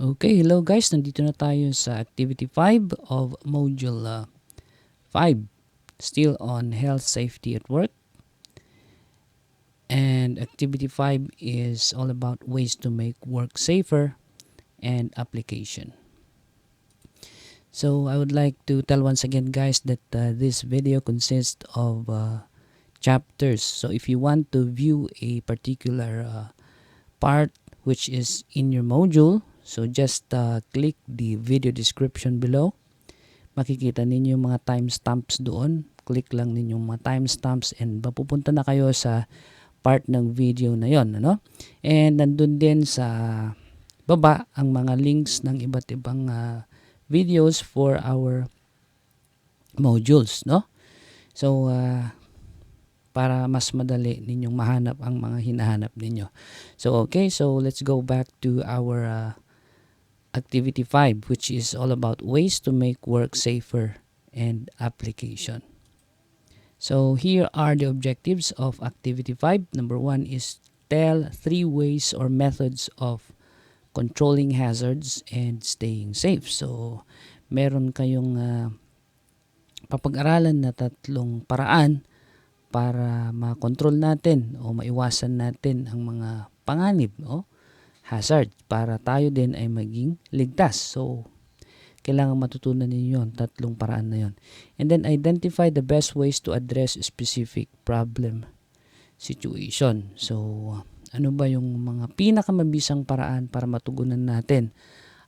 Okay, hello guys. Nandito na tayo sa Activity 5 of Module 5. Still on Health Safety at Work. And Activity 5 is all about ways to make work safer and application. So I would like to tell once again guys that this video consists of chapters. So if you want to view a particular part which is in your module, so just click the video description below. Makikita ninyo yung mga timestamps doon. Click lang ninyo yung mga timestamps and mapupunta na kayo sa part ng video na yon, ano? And nandun din sa baba ang mga links ng iba't ibang videos for our modules, no? So para mas madali ninyong mahanap ang mga hinahanap ninyo. So okay, so let's go back to our Activity 5, which is all about ways to make work safer and application. So here are the objectives of Activity 5. Number 1 is tell 3 ways or methods of controlling hazards and staying safe. So meron kayong papag-aralan na 3 paraan para makontrol natin o maiwasan natin ang mga panganib o hazard para tayo din ay maging ligtas. So, kailangan matutunan ninyo yun, 3 paraan na yun. And then, identify the best ways to address a specific problem situation. So, ano ba yung mga pinakamabisang paraan para matugunan natin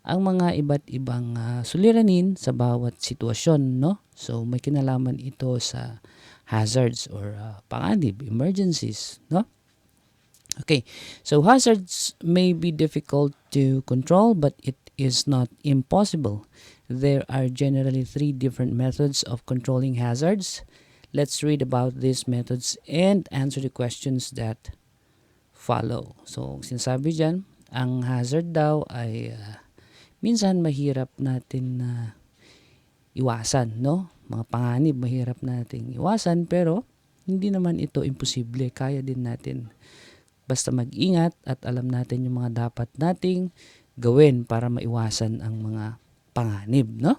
ang mga iba't ibang suliranin sa bawat sitwasyon, no? So, may kinalaman ito sa hazards or panganib, emergencies, no? Okay, so hazards may be difficult to control, but it is not impossible. There are generally 3 different methods of controlling hazards. Let's read about these methods and answer the questions that follow. So, sinasabi dyan, ang hazard daw ay minsan mahirap natin iwasan, no? Mga panganib mahirap nating iwasan, pero hindi naman ito imposible. Kaya din natin basta mag-ingat at alam natin yung mga dapat nating gawin para maiwasan ang mga panganib, no?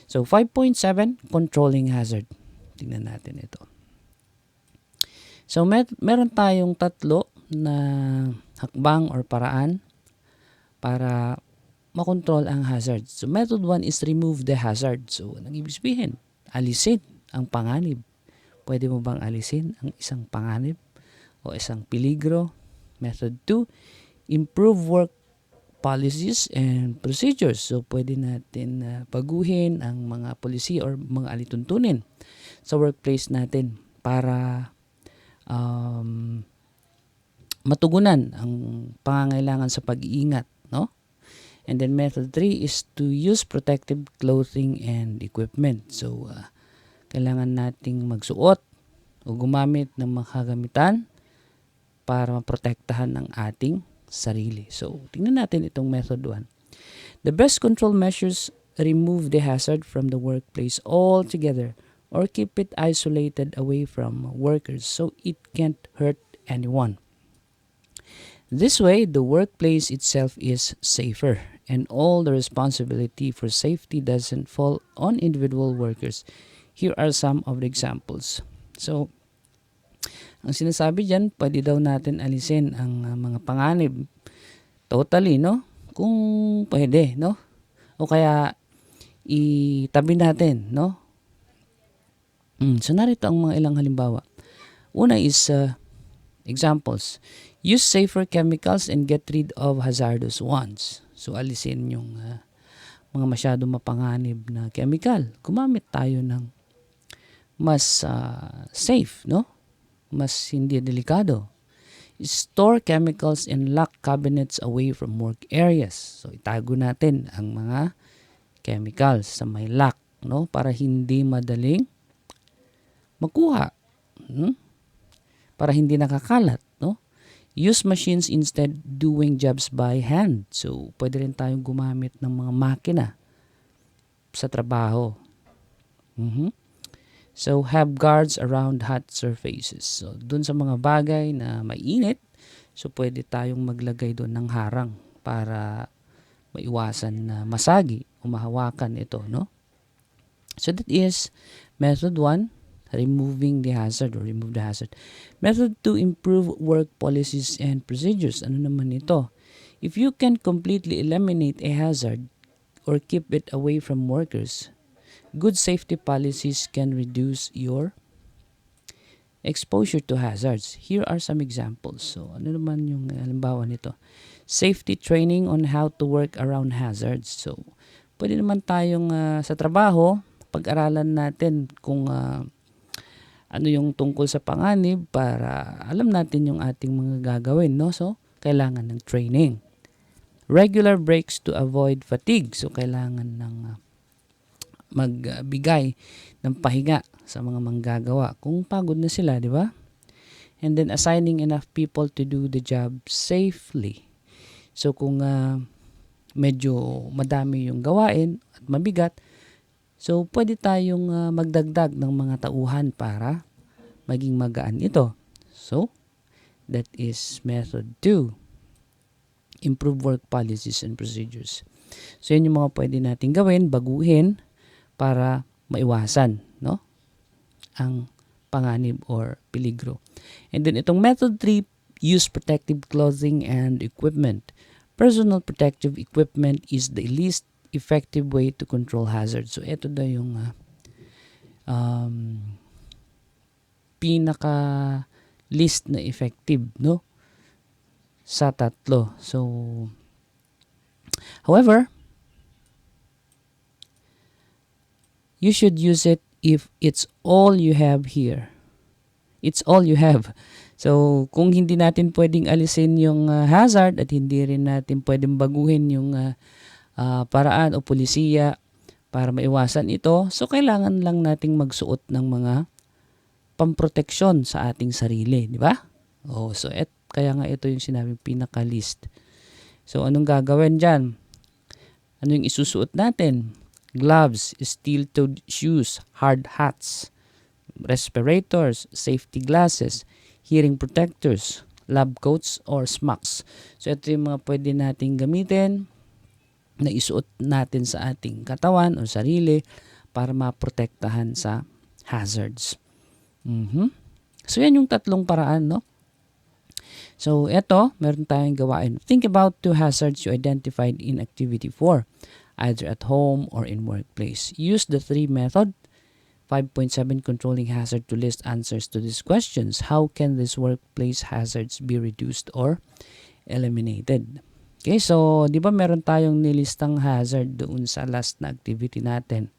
So 5.7, controlling hazard. Tingnan natin ito. So meron tayong 3 na hakbang or paraan para makontrol ang hazard. So method 1 is remove the hazard. So ang ibig sabihin, alisin ang panganib. Pwede mo bang alisin ang isang panganib o isang peligro? Method 2, improve work policies and procedures. So pwede natin baguhin ang mga policy or mga alituntunin sa workplace natin para matugunan ang pangangailangan sa pag-iingat, no? And then method 3 is to use protective clothing and equipment. So kailangan nating magsuot o gumamit ng mga kagamitan para maprotektahan ang ating sarili. So tingnan natin itong method 1. The best control measures remove the hazard from the workplace altogether or keep it isolated away from workers so it can't hurt anyone. This way, the workplace itself is safer and all the responsibility for safety doesn't fall on individual workers. Here are some of the examples. So, ang sinasabi dyan, pwede daw natin alisin ang mga panganib totally, no? Kung pwede, no? O kaya itabi natin, no? So, narito ang mga ilang halimbawa. Una is examples. Use safer chemicals and get rid of hazardous ones. So, alisin yung mga masyadong mapanganib na chemical. Gumamit tayo ng mas safe, no? Mas hindi delikado. Store chemicals in locked cabinets away from work areas. So, itago natin ang mga chemicals sa may lock, no? Para hindi madaling makuha. Para hindi nakakalat, no? Use machines instead doing jobs by hand. So, pwede rin tayong gumamit ng mga makina sa trabaho. So, have guards around hot surfaces. So, dun sa mga bagay na mainit, so pwede tayong maglagay doon ng harang para maiwasan na masagi o mahawakan ito, no? So that is method 1, removing the hazard or remove the hazard. Method 2, improve work policies and procedures. Ano naman ito? If you can completely eliminate a hazard or keep it away from workers, good safety policies can reduce your exposure to hazards. Here are some examples. So, ano naman yung halimbawa nito? Safety training on how to work around hazards. So, pwede naman tayong sa trabaho, pag-aralan natin kung ano yung tungkol sa panganib para alam natin yung ating mga gagawin, no? So, kailangan ng training. Regular breaks to avoid fatigue. So, kailangan ng magbigay ng pahinga sa mga manggagawa kung pagod na sila, di ba? And then, assigning enough people to do the job safely. So, kung medyo madami yung gawain at mabigat, so pwede tayong magdagdag ng mga tauhan para maging magaan ito. So, that is method 2. Improve work policies and procedures. So, yan yung mga pwede natin gawin, baguhin, para maiwasan, no? Ang panganib or peligro. And then, itong method 3, use protective clothing and equipment. Personal protective equipment is the least effective way to control hazards. So, ito daw yung pinaka least na effective, no? Sa tatlo. So, however, you should use it if it's all you have here. It's all you have. So, kung hindi natin pwedeng alisin yung hazard at hindi rin natin pwedeng baguhin yung paraan o pulisiya para maiwasan ito, so kailangan lang nating magsuot ng mga pamproteksyon sa ating sarili, di ba? Oh, so kaya nga ito yung sinabing pinaka-least. So, anong gagawin dyan? Ano yung isusuot natin? Gloves, steel-toed shoes, hard hats, respirators, safety glasses, hearing protectors, lab coats, or smocks. So, ito yung mga pwede nating gamitin na isuot natin sa ating katawan o sarili para maprotektahan sa hazards. So, yan yung tatlong paraan, no? So, eto, meron tayong gawain. Think about 2 hazards you identified in activity 4, either at home or in workplace. Use the 3 method. 5.7, controlling hazard to list answers to these questions. How can these workplace hazards be reduced or eliminated? Okay, so, di ba meron tayong nilistang hazard doon sa last na activity natin,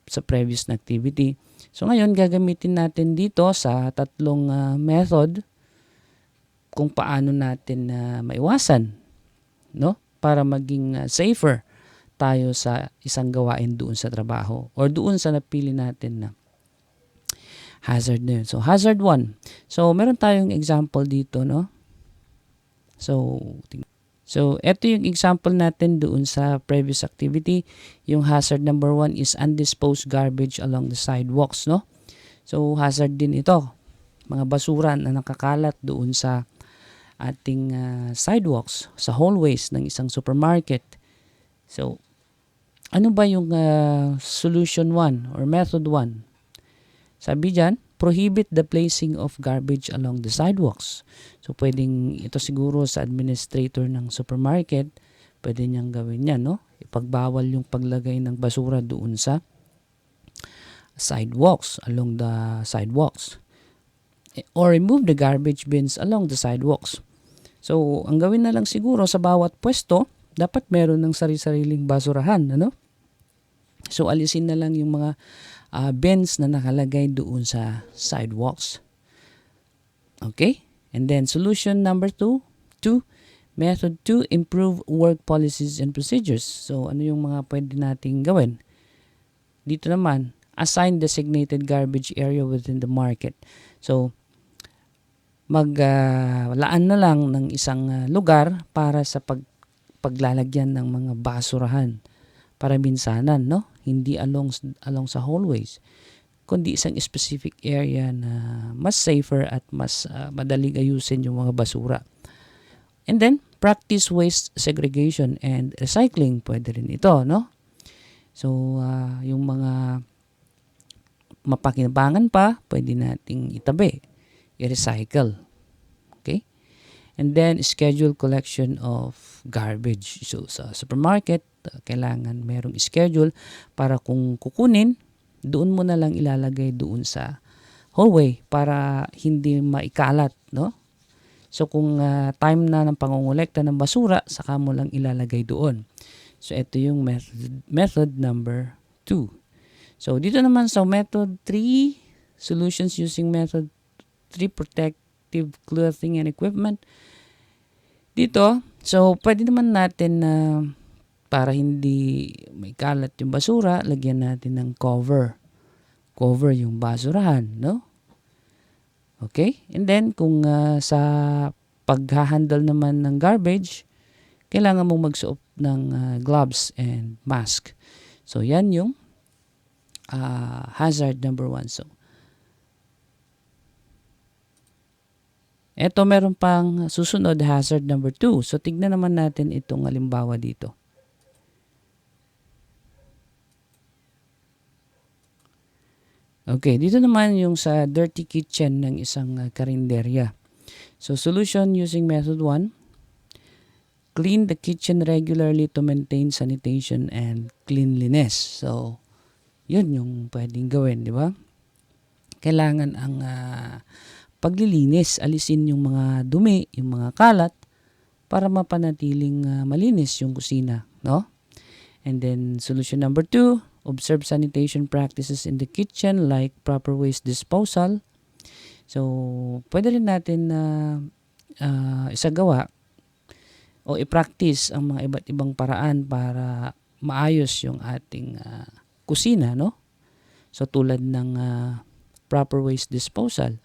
sa previous na activity. So, ngayon, gagamitin natin dito sa tatlong method kung paano natin maiwasan, no? Para maging safer tayo sa isang gawain doon sa trabaho or doon sa napili natin na hazard na yun. So, hazard 1. So, meron tayong example dito, no? So, ito yung example natin doon sa previous activity. Yung hazard number 1 is undisposed garbage along the sidewalks, no? So, hazard din ito. Mga basura na nakakalat doon sa ating sidewalks, sa hallways ng isang supermarket. So, ano ba yung solution 1 or method 1? Sabi dyan, prohibit the placing of garbage along the sidewalks. So, pwedeng ito siguro sa administrator ng supermarket, pwede niyang gawin yan, no? Ipagbawal yung paglagay ng basura doon sa sidewalks, along the sidewalks. Or remove the garbage bins along the sidewalks. So, ang gawin na lang siguro sa bawat pwesto, dapat meron ng sari-sariling basurahan, ano? So, alisin na lang yung mga bins na nakalagay doon sa sidewalks. Okay? And then, solution number 2, method 2, improve work policies and procedures. So, ano yung mga pwede nating gawin? Dito naman, assign designated garbage area within the market. So, maglaan na lang ng isang lugar para sa paglalagyan ng mga basurahan para minsanan, no? Hindi along sa hallways, kundi isang specific area na mas safer at mas madaling ayusin yung mga basura. And then, Practice waste segregation and recycling. Pwede rin ito, no? So, yung mga mapakinabangan pa, pwede nating itabi, i-recycle. Okay? And then, schedule collection of garbage. So, sa supermarket, kailangan merong schedule para kung kukunin, doon mo na lang ilalagay doon sa hallway para hindi maikalat, no? So, kung time na ng pangongolekta ng basura, saka mo lang ilalagay doon. So, ito yung method number 2. So, dito naman sa method 3, solutions using method 3, protective clothing and equipment. Dito, so, pwede naman natin na para hindi may kalat yung basura, lagyan natin ng cover. Cover yung basurahan, no? Okay? And then, kung sa pag-handle naman ng garbage, kailangan mong magsuot ng gloves and mask. So, yan yung hazard number 1. So, eto meron pang susunod, hazard number 2. So, tignan naman natin itong halimbawa dito. Okay, dito naman yung sa dirty kitchen ng isang karinderya. So, solution using method 1. Clean the kitchen regularly to maintain sanitation and cleanliness. So, yun yung pwedeng gawin, di ba? Kailangan ang paglilinis, alisin yung mga dumi, yung mga kalat, para mapanatiling malinis yung kusina, no? And then, solution number 2, observe sanitation practices in the kitchen like proper waste disposal. So, pwede rin natin isagawa o i-practice ang mga iba't ibang paraan para maayos yung ating kusina, no? So, tulad ng proper waste disposal,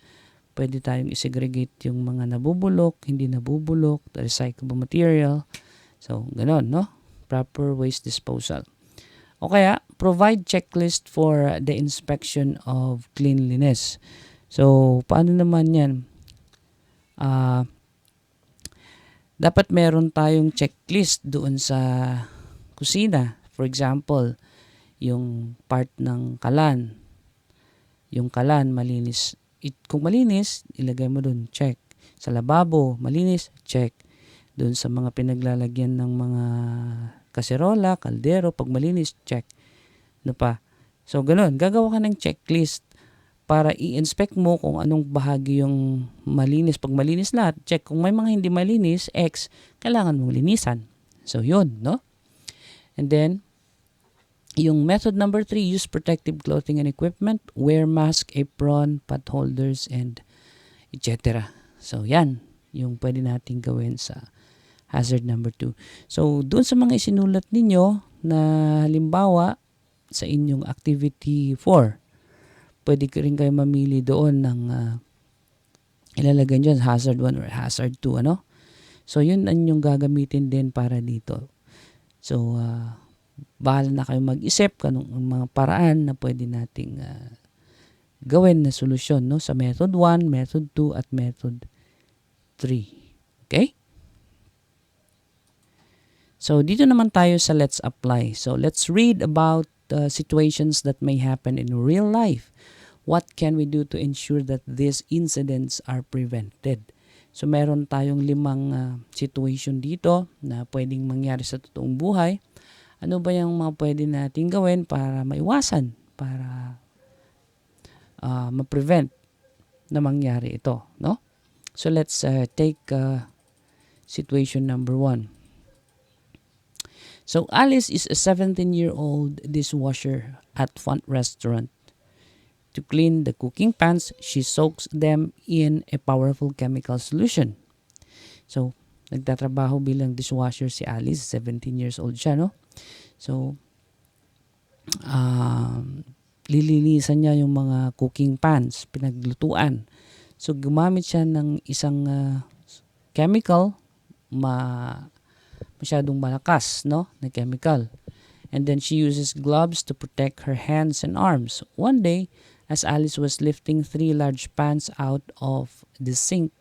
pwede tayong isegregate yung mga nabubulok, hindi nabubulok, recyclable material. So, ganon, no? Proper waste disposal. O kaya, provide checklist for the inspection of cleanliness. So, paano naman yan? Dapat meron tayong checklist doon sa kusina. For example, yung part ng kalan. Yung kalan, malinis. Kung malinis, ilagay mo doon, check. Sa lababo, malinis, check. Doon sa mga pinaglalagyan ng mga kaserola, kaldero, pag malinis, check. Ano pa? So, ganun. Gagawa ka ng checklist para i-inspect mo kung anong bahagi yung malinis. Pag malinis lahat, check. Kung may mga hindi malinis, X, kailangan mong linisan. So, yun, no? And then, yung method number 3, use protective clothing and equipment, wear mask, apron, pot holders, and etc. So, yan. Yung pwede natin gawin sa hazard number 2. So, doon sa mga isinulat ninyo na halimbawa sa inyong activity 4, pwede rin kayo mamili doon ng ilalagay dyan, hazard 1 or hazard 2, ano? So, yun ang yung gagamitin din para dito. So, bahala na kayo mag-isip kanong mga paraan na pwede nating gawin na solusyon, no? Sa method 1, method 2, at method 3. Okay? So, dito naman tayo sa let's apply. So, let's read about situations that may happen in real life. What can we do to ensure that these incidents are prevented? So, meron tayong 5 situation dito na pwedeng mangyari sa totoong buhay. Ano ba yung mga pwede natin gawin para maiwasan, para ma-prevent na mangyari ito, no? So, let's take situation number 1. So, Alice is a 17-year-old dishwasher at Font Restaurant. To clean the cooking pans, she soaks them in a powerful chemical solution. So, nagtatrabaho bilang dishwasher si Alice, 17 years old siya, no? So, lilinisan niya yung mga cooking pans, pinaglutuan. So, gumamit siya ng isang chemical, masyadong malakas, no, na chemical. And then she uses gloves to protect her hands and arms. One day, as Alice was lifting 3 large pans out of the sink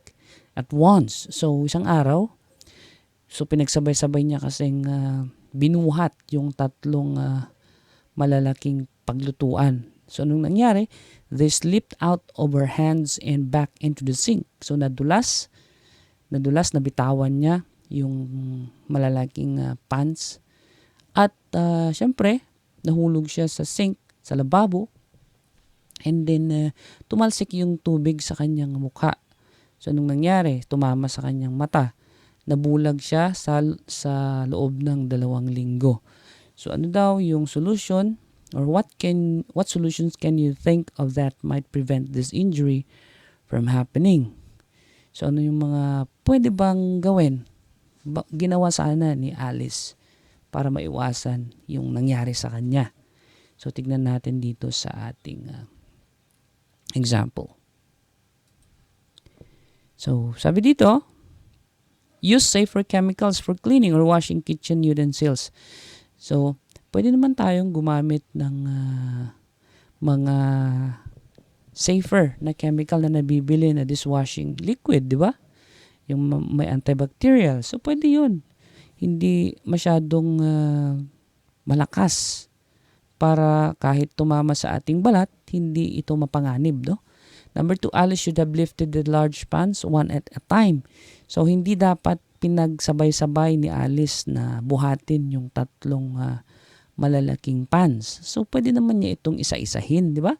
at once. So, isang araw, So pinagsabay-sabay niya kasing binuhat yung tatlong malalaking paglutuan. So anong nangyari? They slipped out of her hands and back into the sink. So nadulas, nabitawan niya yung malalaking pans. At syempre, nahulog siya sa sink, sa lababo. And then, tumalsik yung tubig sa kanyang mukha. So anong nangyari? Tumama sa kanyang mata. Nabulag siya sa loob ng 2 linggo. So ano daw yung solution, or what solutions can you think of that might prevent this injury from happening? So ano yung mga pwede bang gawin? Ginawa sana ni Alice para maiwasan yung nangyari sa kanya. So tignan natin dito sa ating example. So sabi dito, use safer chemicals for cleaning or washing kitchen utensils. So, pwede naman tayong gumamit ng mga safer na chemical na nabibili na dishwashing liquid, di ba? Yung may antibacterial. So, pwede yun. Hindi masyadong malakas para kahit tumama sa ating balat, hindi ito mapanganib, no? Number 2, Alice should have lifted the large pans one at a time. So, hindi dapat pinagsabay-sabay ni Alice na buhatin yung tatlong malalaking pans. So, pwede naman niya itong isa-isahin, di ba?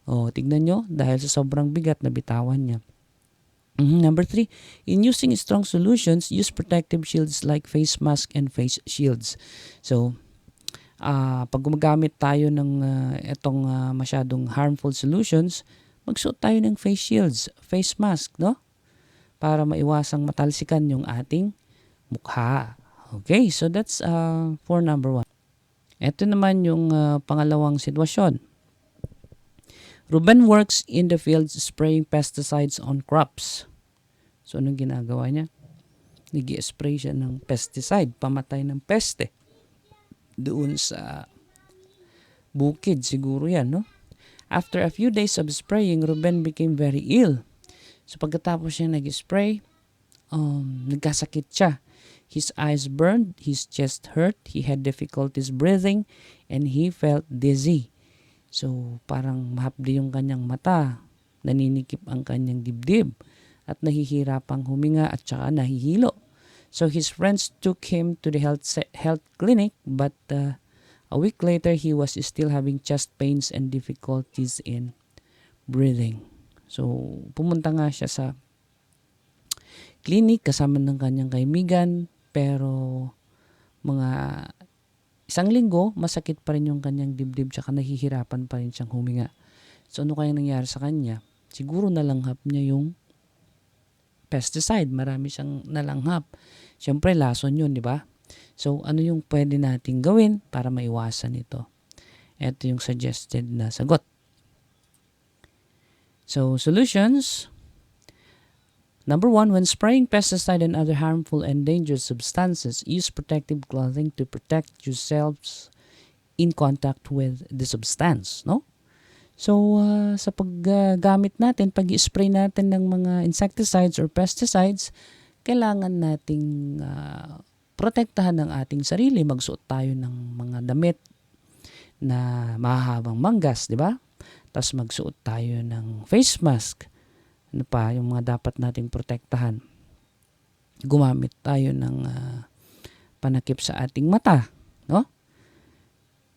O, tignan nyo, dahil sa sobrang bigat na bitawan niya. Number 3, in using strong solutions, use protective shields like face mask and face shields. So, pag gumagamit tayo ng itong masyadong harmful solutions, magsuot tayo ng face shields, face mask, no? Para maiwasang matalsikan yung ating mukha. Okay, so that's for number 1. Ito naman yung pangalawang sitwasyon. Ruben works in the fields spraying pesticides on crops. So anong ginagawa niya? Nag-i-spray siya ng pesticide, pamatay ng peste. Doon sa bukid siguro yan, no? After a few days of spraying, Ruben became very ill. So pagkatapos siya nag-spray, nagkasakit siya. His eyes burned, his chest hurt, he had difficulties breathing, and he felt dizzy. So parang mahapdi yung kanyang mata, naninikip ang kanyang dibdib, at nahihirapang huminga at saka nahihilo. So his friends took him to the health clinic, but a week later he was still having chest pains and difficulties in breathing. So pumunta nga siya sa clinic kasama ng kanyang kaibigan, pero mga 1 linggo masakit pa rin yung kanyang dibdib tsaka nahihirapan pa rin siyang huminga. So ano kaya nangyari sa kanya? Siguro nalanghap niya yung pesticide. Marami siyang nalanghap. Siyempre lason yun, di ba? So ano yung pwede nating gawin para maiwasan ito? Ito yung suggested na sagot. So solutions. Number 1, when spraying pesticide and other harmful and dangerous substances, use protective clothing to protect yourselves in contact with the substance, no? So, sa paggamit natin, pag-spray natin ng mga insecticides or pesticides, kailangan nating protektahan ng ating sarili. Magsuot tayo ng mga damit na mahahabang manggas, di ba? Tapos magsuot tayo ng face mask. Ano pa yung mga dapat nating protektahan? Gumamit tayo ng panakip sa ating mata, no?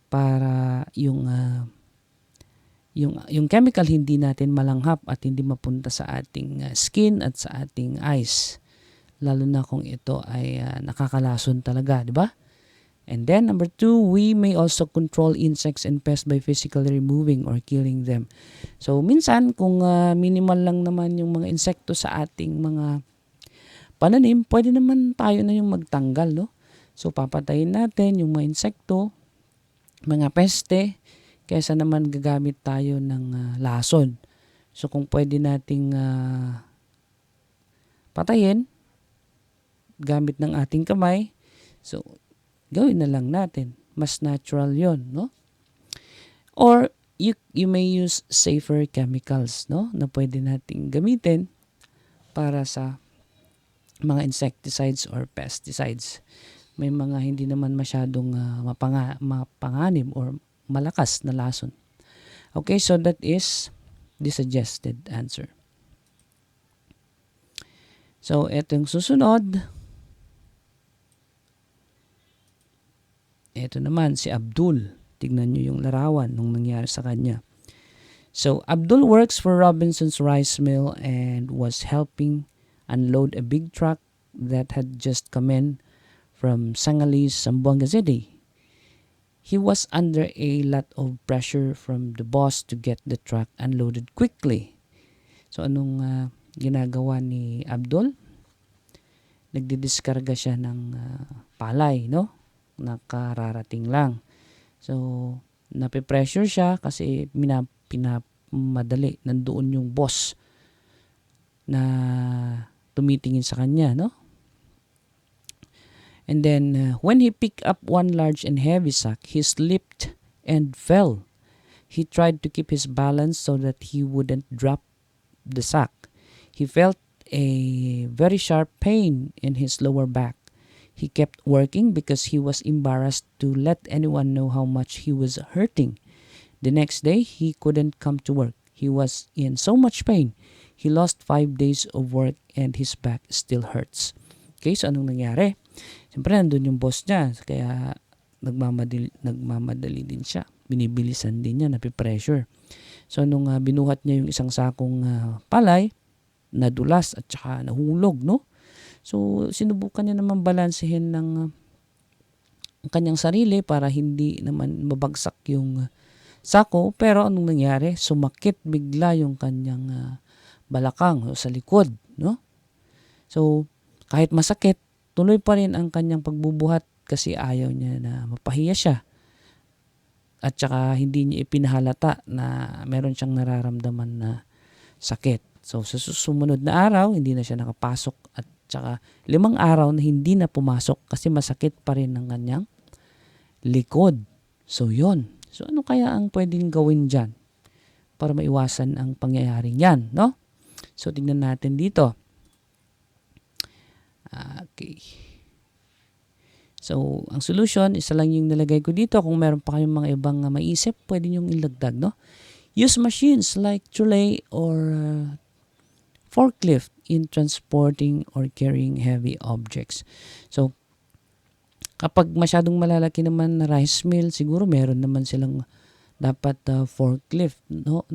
Para yung chemical hindi natin malanghap at hindi mapunta sa ating skin at sa ating eyes. Lalo na kung ito ay nakakalason talaga, di ba? And then number 2, we may also control insects and pests by physically removing or killing them. So minsan kung minimal lang naman yung mga insekto sa ating mga pananim, pwede naman tayo na yung magtanggal, no? So papatayin natin yung mga insekto, mga peste, kaysa naman gagamit tayo ng lason. So kung pwede nating patayin gamit ng ating kamay, so gawin na lang natin. Mas natural yon, no? Or you may use safer chemicals, no? Na pwede nating gamitin para sa mga insecticides or pesticides. May mga hindi naman masyadong mapanganib or malakas na lason. Okay, so that is the suggested answer. So, etong susunod, ito naman si Abdul. Tignan nyo yung larawan nung nangyari sa kanya. So, Abdul works for Robinson's Rice Mill and was helping unload a big truck that had just come in from Sangalis, Zamboanga City. He was under a lot of pressure from the boss to get the truck unloaded quickly. So, anong ginagawa ni Abdul? Nagdidiskarga siya ng palay, no? Nakararating lang. So, nape-pressure siya kasi pinamadali. Nandoon yung boss na tumitingin sa kanya, no? And then, when he picked up one large and heavy sack, he slipped and fell. He tried to keep his balance so that he wouldn't drop the sack. He felt a very sharp pain in his lower back. He kept working because he was embarrassed to let anyone know how much he was hurting. The next day, he couldn't come to work. He was in so much pain. He lost 5 days of work and his back still hurts. Okay, so anong nangyari? Siyempre, nandun yung boss niya. Kaya nagmamadali din siya. Binibilisan din niya, napipressure. So, nung binuhat niya yung isang sakong palay, nadulas at saka nahulog, no? So, sinubukan niya naman balansehin ng kanyang sarili para hindi naman mabagsak yung sako. Pero anong nangyari? Sumakit bigla yung kanyang balakang sa likod, no? So, kahit masakit, tuloy pa rin ang kanyang pagbubuhat kasi ayaw niya na mapahiya siya. At saka hindi niya ipinahalata na meron siyang nararamdaman na sakit. So, sa sumunod na araw, hindi na siya nakapasok at saka 5 araw na hindi na pumasok kasi masakit pa rin ang kanyang likod. So, yon. So, ano kaya ang pwedeng gawin dyan para maiwasan ang pangyayari niyan, no? So, tingnan natin dito. Okay. So, ang solution, isa lang yung nalagay ko dito. Kung meron pa kayong mga ibang maisip, pwede nyong ilagdag, no? Use machines like trolley or forklift in transporting or carrying heavy objects. So, kapag masyadong malalaki naman na rice mill, siguro meron naman silang dapat forklift, no?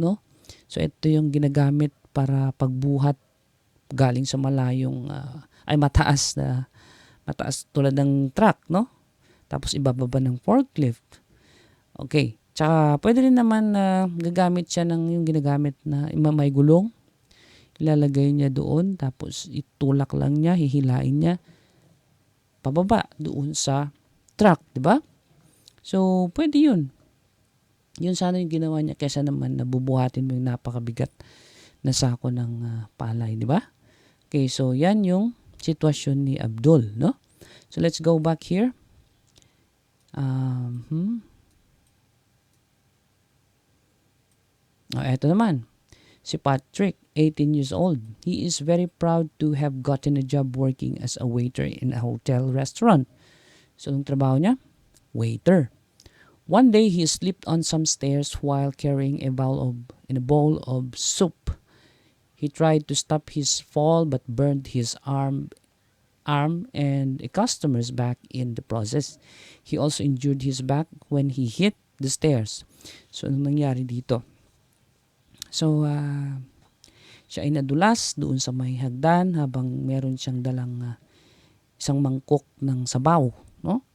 So, ito yung ginagamit para pagbuhat galing sa malayong mataas tulad ng truck, no? Tapos ibababa ng forklift. Okay. Tsaka pwede rin naman gagamit siya ng yung ginagamit na may gulong. Ilalagay niya doon, tapos itulak lang niya, hihilain niya pababa doon sa truck, di ba? So, pwede yun. Yun sana yung ginawa niya kaysa naman nabubuhatin mo yung napakabigat na sako ng palay, di ba? Okay, so yan yung sitwasyon ni Abdul, no? So, let's go back here. Eto naman. Si Patrick, 18 years old. He is very proud to have gotten a job working as a waiter in a hotel restaurant. So, anong trabaho niya? Waiter. One day, he slipped on some stairs while carrying a bowl of soup. He tried to stop his fall but burned his arm and a customer's back in the process. He also injured his back when he hit the stairs. So, anong nangyari dito? So, siya ay nadulas doon sa may hagdan habang meron siyang dalang isang mangkok ng sabaw, no?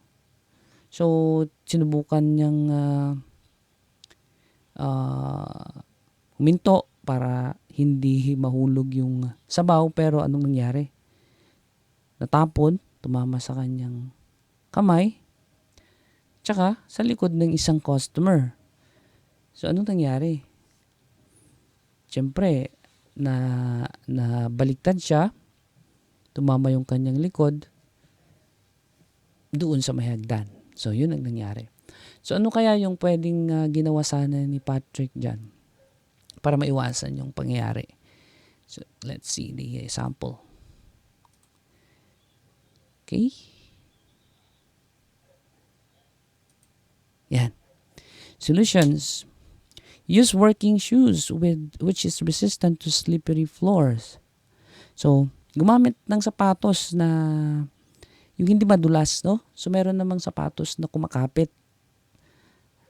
So, sinubukan niyang huminto para hindi mahulog yung sabaw, pero anong nangyari? Natapon, tumama sa kanyang kamay, tsaka sa likod ng isang customer. So, anong nangyari? Siyempre, na baliktad siya, tumama yung kanyang likod doon sa may hagdan. So, yun ang nangyari. So, ano kaya yung pwedeng ginawa sana ni Patrick dyan para maiwasan yung pangyayari? So, let's see the example. Okay? Yan. Solutions. Use working shoes which is resistant to slippery floors. So, gumamit ng sapatos na yung hindi madulas, no? So, meron namang sapatos na kumakapit.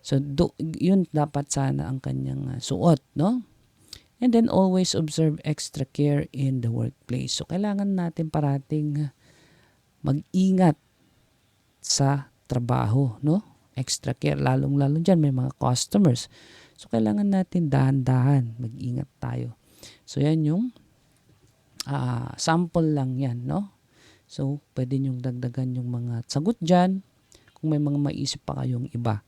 So, yun dapat sana ang kanyang suot, no? And then, always observe extra care in the workplace. So, kailangan natin parating mag-ingat sa trabaho, no? Extra care, lalong-lalo dyan, may mga customers. So, kailangan natin dahan-dahan, mag-ingat tayo. So, yan yung sample lang yan, no? So, pwede nyong dagdagan yung mga sagot dyan kung may mga maisip pa kayong iba.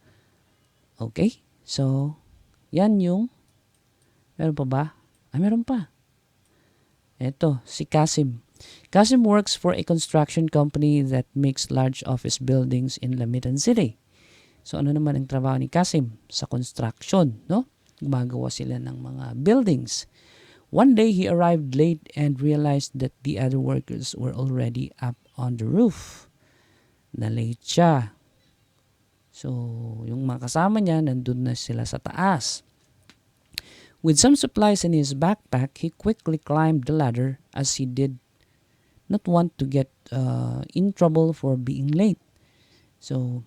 Okay? So, yan yung, meron pa ba? Meron pa. Eto, si Kasim. Kasim works for a construction company that makes large office buildings in Lamitan City. So, ano naman ang trabaho ni Kasim? Sa construction, no? Gumagawa sila ng mga buildings. One day, he arrived late and realized that the other workers were already up on the roof. Na-late siya. So, yung mga kasama niya, nandun na sila sa taas. With some supplies in his backpack, he quickly climbed the ladder as he did not want to get in trouble for being late. So,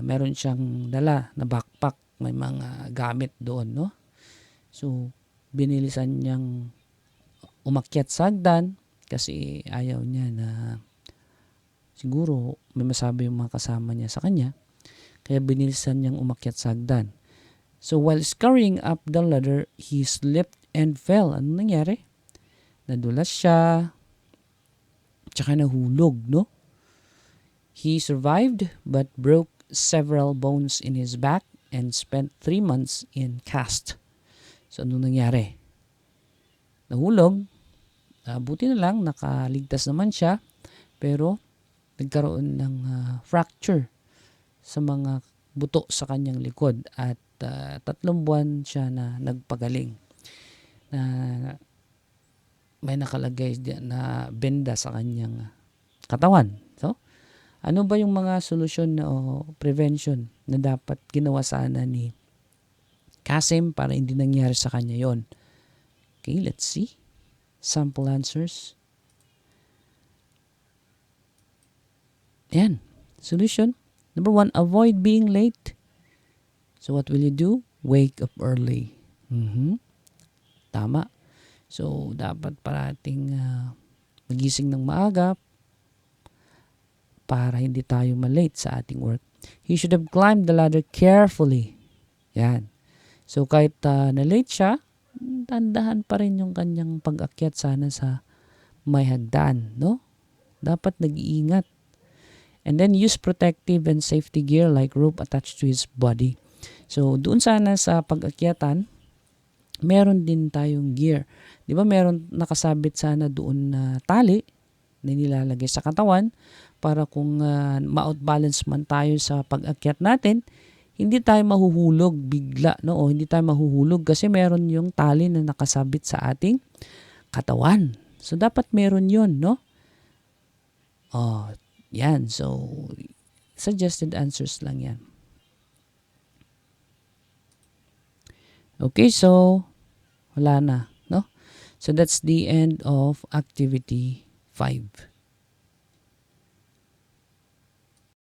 meron siyang dala na backpack, may mga gamit doon, no? So, binilisan niyang umakyat sa hagdan kasi ayaw niya na siguro may masabi yung mga kasama niya sa kanya. Kaya binilisan niyang umakyat sa hagdan. So, while scurrying up the ladder, he slipped and fell. Ano nangyari? Nadulas siya, tsaka nahulog, no? He survived but broke several bones in his back and spent 3 months in cast. So, ano nangyari? Nahulog. Buti na lang, nakaligtas naman siya. Pero, nagkaroon ng fracture sa mga buto sa kanyang likod. At 3 buwan siya na nagpagaling. Na may nakalagay na benda sa kanyang katawan. So, ano ba yung mga solusyon o prevention na dapat ginawa sana ni Kasim para hindi nangyari sa kanya yon? Okay, let's see. Sample answers. Ayan. Solution. Number 1, avoid being late. So what will you do? Wake up early. Tama. So dapat parating magising ng maaga para hindi tayo malate sa ating work. He should have climbed the ladder carefully. Yan. So kahit na-late siya, tandahan pa rin yung kanyang pag-akyat sana sa may hagdan, no? Dapat nag-iingat. And then use protective and safety gear like rope attached to his body. So doon sana sa pag-akyatan, meron din tayong gear. 'Di ba meron nakasabit sana doon na tali na nilalagay sa katawan para kung ma-outbalance man tayo sa pag-akyat natin, hindi tayo mahuhulog bigla, no? O hindi tayo mahuhulog kasi meron yung tali na nakasabit sa ating katawan. So dapat meron 'yon, no? Yan. So suggested answers lang 'yan. Okay, so wala na, no? So that's the end of activity 5.